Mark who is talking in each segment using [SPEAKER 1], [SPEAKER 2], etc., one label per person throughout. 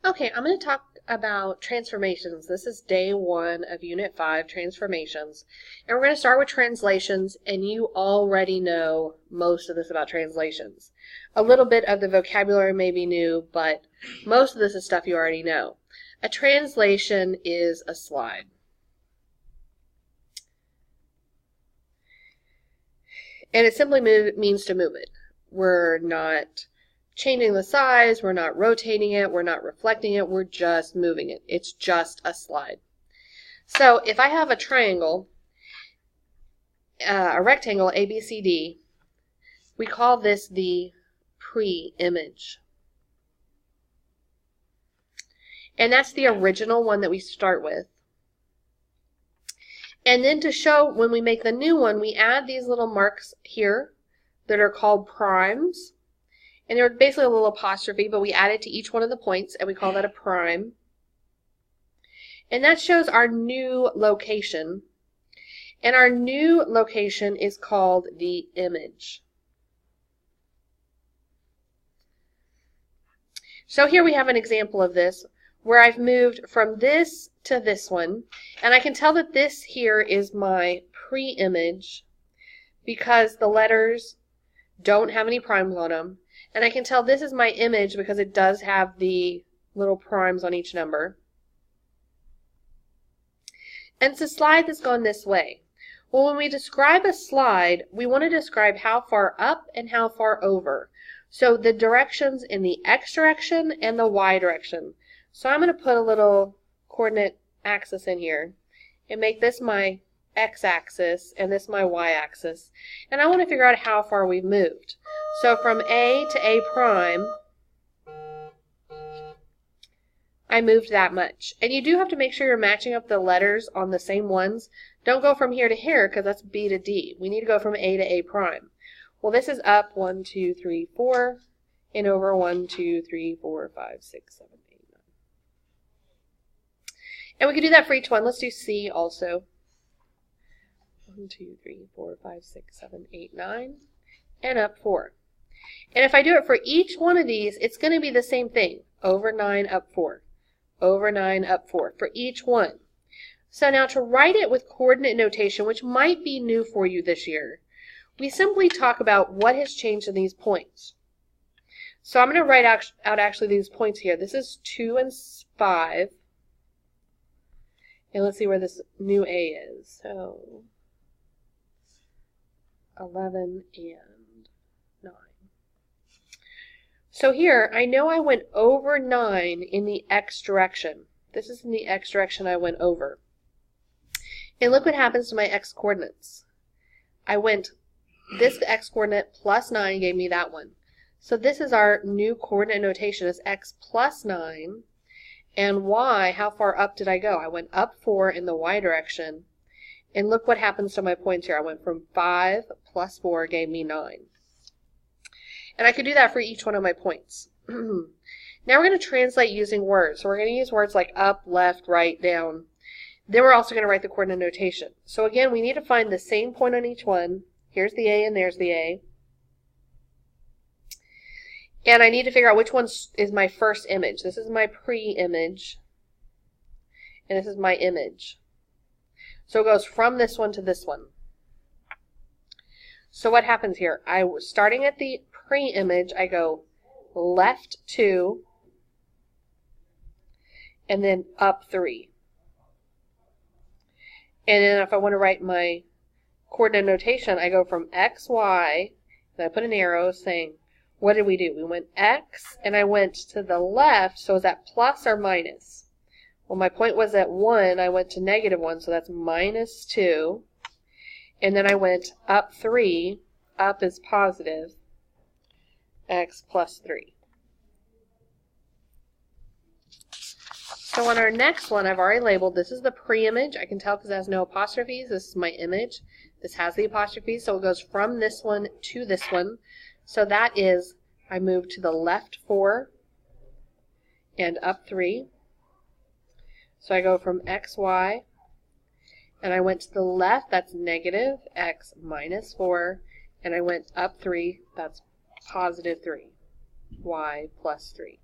[SPEAKER 1] Okay, I'm going to talk about transformations. This is day 1 of Unit 5, transformations. And we're going to start with translations, and you already know most of this about translations. A little bit of the vocabulary may be new, but most of this is stuff you already know. A translation is a slide. And it simply means to move it. We're not changing the size, we're not rotating it, we're not reflecting it, we're just moving it. It's just a slide. So if I have a triangle, a rectangle ABCD, we call this the pre-image. And that's the original one that we start with. And then to show when we make the new one, we add these little marks here that are called primes. And they're basically a little apostrophe, but we add it to each one of the points, and we call that a prime. And that shows our new location. And our new location is called the image. So here we have an example of this, where I've moved from this to this one, and I can tell that this here is my pre-image because the letters don't have any primes on them, and I can tell this is my image because it does have the little primes on each number. And it's a slide that's gone this way. Well, when we describe a slide, we want to describe how far up and how far over. So the directions in the X direction and the Y direction. So I'm going to put a little coordinate axis in here and make this my X-axis and this my Y-axis. And I want to figure out how far we've moved. So from A to A prime, I moved that much. And you do have to make sure you're matching up the letters on the same ones. Don't go from here to here because that's B to D. We need to go from A to A prime. Well, this is up 1, 2, 3, 4, and over 1, 2, 3, 4, 5, 6, 7, 8, 9. And we can do that for each one. Let's do C also. 1, 2, 3, 4, 5, 6, 7, 8, 9, and up 4. And if I do it for each one of these, it's going to be the same thing. Over 9, up 4. Over 9, up 4 for each one. So now to write it with coordinate notation, which might be new for you this year, we simply talk about what has changed in these points. So I'm going to write out actually these points here. This is 2 and 5. And let's see where this new A is. So 11 and 9. So here, I know I went over 9 in the X direction. This is in the X direction I went over. And look what happens to my X coordinates. I went, this X coordinate plus 9 gave me that one. So this is our new coordinate notation. It's X plus 9. And Y, how far up did I go? I went up 4 in the Y direction. And look what happens to my points here. I went from 5 plus 4 gave me 9. And I could do that for each one of my points. Now we're going to translate using words. So we're going to use words like up, left, right, down. Then we're also going to write the coordinate notation. So again, we need to find the same point on each one. Here's the A and there's the A. And I need to figure out which one is my first image. This is my pre-image. And this is my image. So it goes from this one to this one. So what happens here? Starting at the pre-image, I go left 2 and then up 3. And then if I want to write my coordinate notation, I go from X, Y, and I put an arrow saying, what did we do? We went X, and I went to the left, so is that plus or minus? Well, my point was at 1, I went to negative 1, so that's minus 2. And then I went up 3, up is positive, X plus 3. So on our next one, I've already labeled, this is the pre-image. I can tell because it has no apostrophes. This is my image. This has the apostrophes, so it goes from this one to this one. So that is, I moved to the left 4 and up 3. So I go from X, Y, and I went to the left, that's negative X minus 4, and I went up 3, that's positive 3, Y plus 3.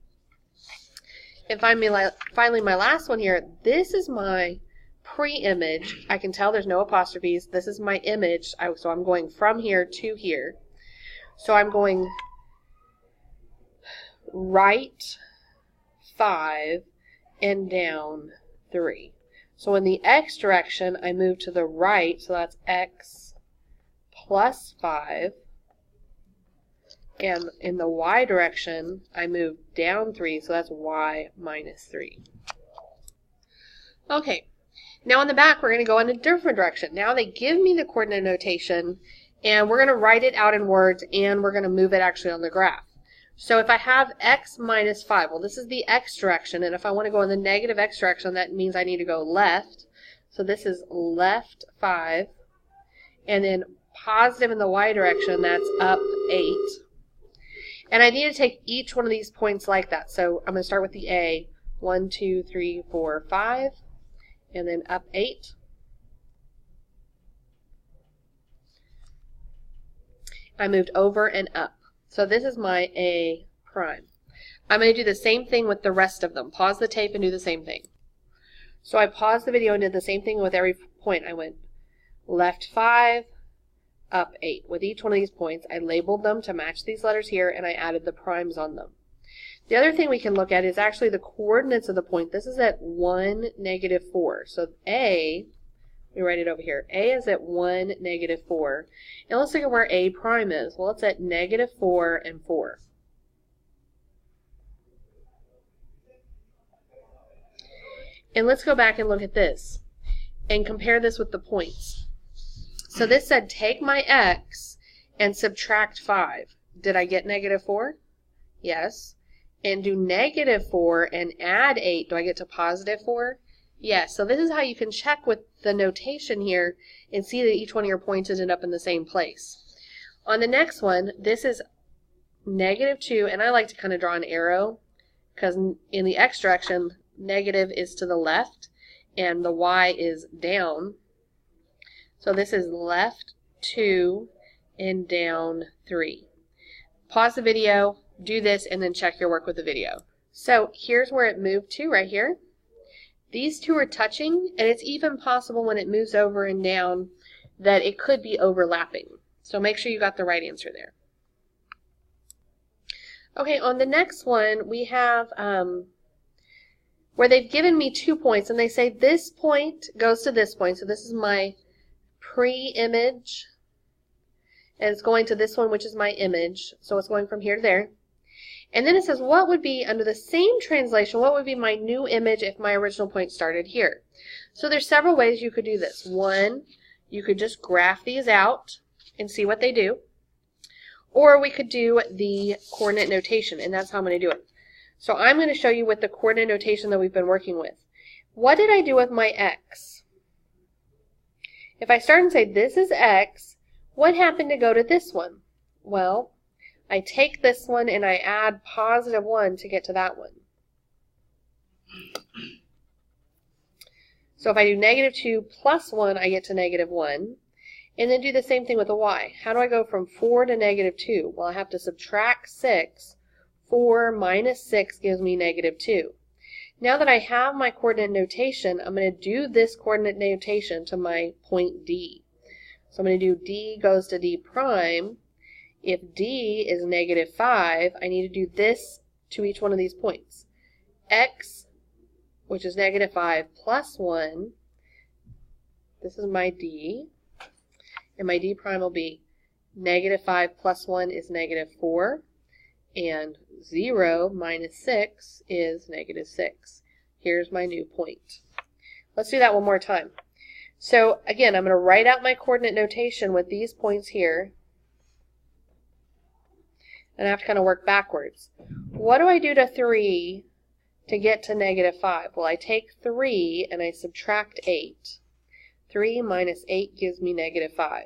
[SPEAKER 1] And finally, my last one here, this is my pre-image. I can tell there's no apostrophes. This is my image, so I'm going from here to here. So I'm going right 5 and down 3. So in the x direction, I move to the right, so that's x plus 5. And in the y direction, I move down 3, so that's y minus 3. Okay, now on the back, we're going to go in a different direction. Now they give me the coordinate notation, and we're going to write it out in words, and we're going to move it actually on the graph. So if I have x minus 5, well, this is the x direction, and if I want to go in the negative x direction, that means I need to go left. So this is left 5, and then positive in the y direction, that's up 8. And I need to take each one of these points like that. So I'm going to start with the A, 1, 2, 3, 4, 5, and then up 8. I moved over and up. So this is my A prime. I'm going to do the same thing with the rest of them. Pause the tape and do the same thing. So I paused the video and did the same thing with every point. I went left 5, up 8. With each one of these points, I labeled them to match these letters here, and I added the primes on them. The other thing we can look at is actually the coordinates of the point. This is at 1, negative 4. So A, we write it over here. A is at 1, negative 4. And let's look at where A prime is. Well, it's at negative 4 and 4. And let's go back and look at this and compare this with the points. So this said take my x and subtract 5. Did I get negative 4? Yes. And do negative 4 and add 8. Do I get to positive 4? Yes. So this is how you can check with the notation here and see that each one of your points ended up in the same place. On the next one, this is negative 2, and I like to kind of draw an arrow because in the x direction, negative is to the left and the y is down. So this is left 2 and down 3. Pause the video, do this, and then check your work with the video. So here's where it moved to right here. These two are touching, and it's even possible when it moves over and down that it could be overlapping. So make sure you got the right answer there. Okay, on the next one, we have where they've given me 2 points, and they say this point goes to this point. So this is my pre-image, and it's going to this one, which is my image. So it's going from here to there. And then it says, what would be, under the same translation, what would be my new image if my original point started here? So there's several ways you could do this. One, you could just graph these out and see what they do. Or we could do the coordinate notation, and that's how I'm going to do it. So I'm going to show you with the coordinate notation that we've been working with. What did I do with my x? If I start and say this is x, what happened to go to this one? Well, I take this one and I add positive 1 to get to that one. So if I do negative 2 plus 1, I get to negative 1. And then do the same thing with the y. How do I go from 4 to negative 2? Well, I have to subtract 6. 4 minus 6 gives me negative 2. Now that I have my coordinate notation, I'm going to do this coordinate notation to my point D. So I'm going to do D goes to D prime. If D is negative 5, I need to do this to each one of these points. X, which is negative 5, plus 1. This is my D. And my D prime will be negative 5 plus 1 is negative 4. And 0 minus 6 is negative 6. Here's my new point. Let's do that one more time. So again, I'm going to write out my coordinate notation with these points here. And I have to kind of work backwards. What do I do to 3 to get to negative 5? Well, I take 3 and I subtract 8. 3 minus 8 gives me negative 5.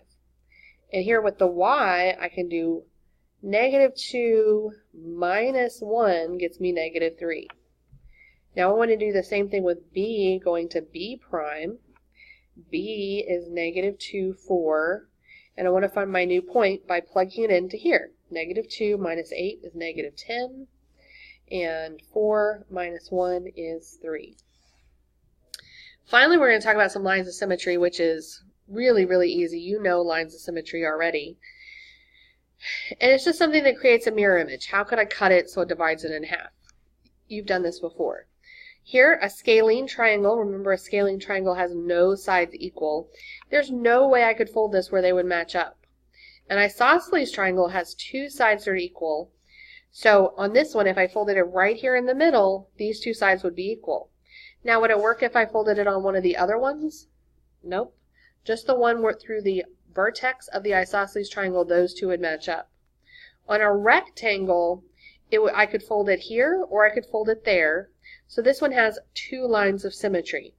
[SPEAKER 1] And here with the y, I can do negative 2 minus 1 gets me negative 3. Now I want to do the same thing with b going to b prime. B is negative 2, 4. And I want to find my new point by plugging it into here. Negative 2 minus 8 is negative 10. And 4 minus 1 is 3. Finally, we're going to talk about some lines of symmetry, which is really, really easy. You know lines of symmetry already. And it's just something that creates a mirror image. How could I cut it so it divides it in half? You've done this before. Here, a scalene triangle. Remember, a scalene triangle has no sides equal. There's no way I could fold this where they would match up. An isosceles triangle has 2 sides that are equal. So on this one, if I folded it right here in the middle, these 2 sides would be equal. Now, would it work if I folded it on one of the other ones? Nope. Just the one where through the vertex of the isosceles triangle, those 2 would match up. On a rectangle, I could fold it here or I could fold it there. So this one has 2 lines of symmetry.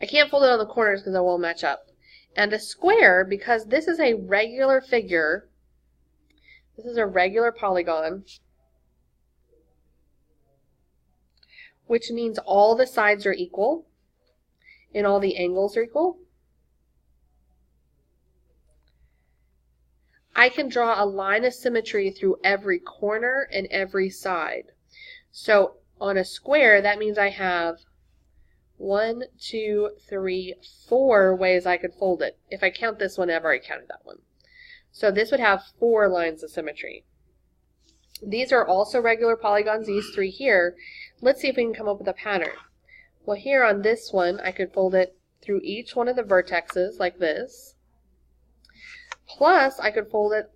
[SPEAKER 1] I can't fold it on the corners because it won't match up. And a square, because this is a regular figure, this is a regular polygon, which means all the sides are equal and all the angles are equal. I can draw a line of symmetry through every corner and every side. So on a square, that means I have 1, 2, 3, 4 ways I could fold it. If I count this one, I've already counted that one. So this would have 4 lines of symmetry. These are also regular polygons, these 3 here. Let's see if we can come up with a pattern. Well, here on this one, I could fold it through each one of the vertexes like this. Plus, I could fold it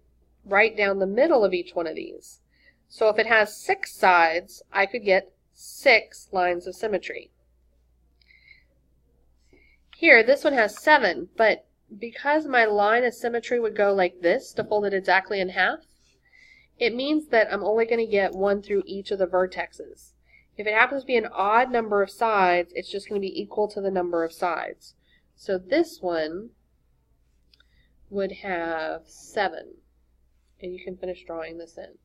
[SPEAKER 1] right down the middle of each one of these. So if it has 6 sides, I could get 6 lines of symmetry. Here, this one has 7, but because my line of symmetry would go like this to fold it exactly in half, it means that I'm only going to get 1 through each of the vertexes. If it happens to be an odd number of sides, it's just going to be equal to the number of sides. So this one would have 7. And you can finish drawing this in.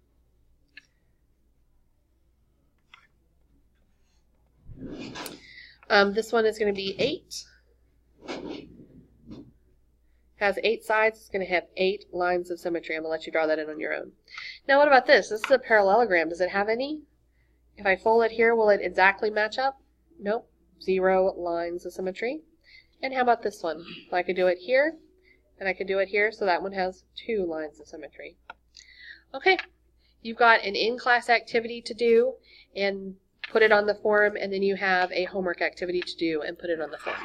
[SPEAKER 1] This one is going to be 8. Has 8 sides. It's going to have 8 lines of symmetry. I'm going to let you draw that in on your own. Now what about this? This is a parallelogram. Does it have any? If I fold it here, will it exactly match up? Nope. 0 lines of symmetry. And how about this one? So I could do it here, and I could do it here, so that one has 2 lines of symmetry. Okay, you've got an in-class activity to do, and put it on the form, and then you have a homework activity to do and put it on the form.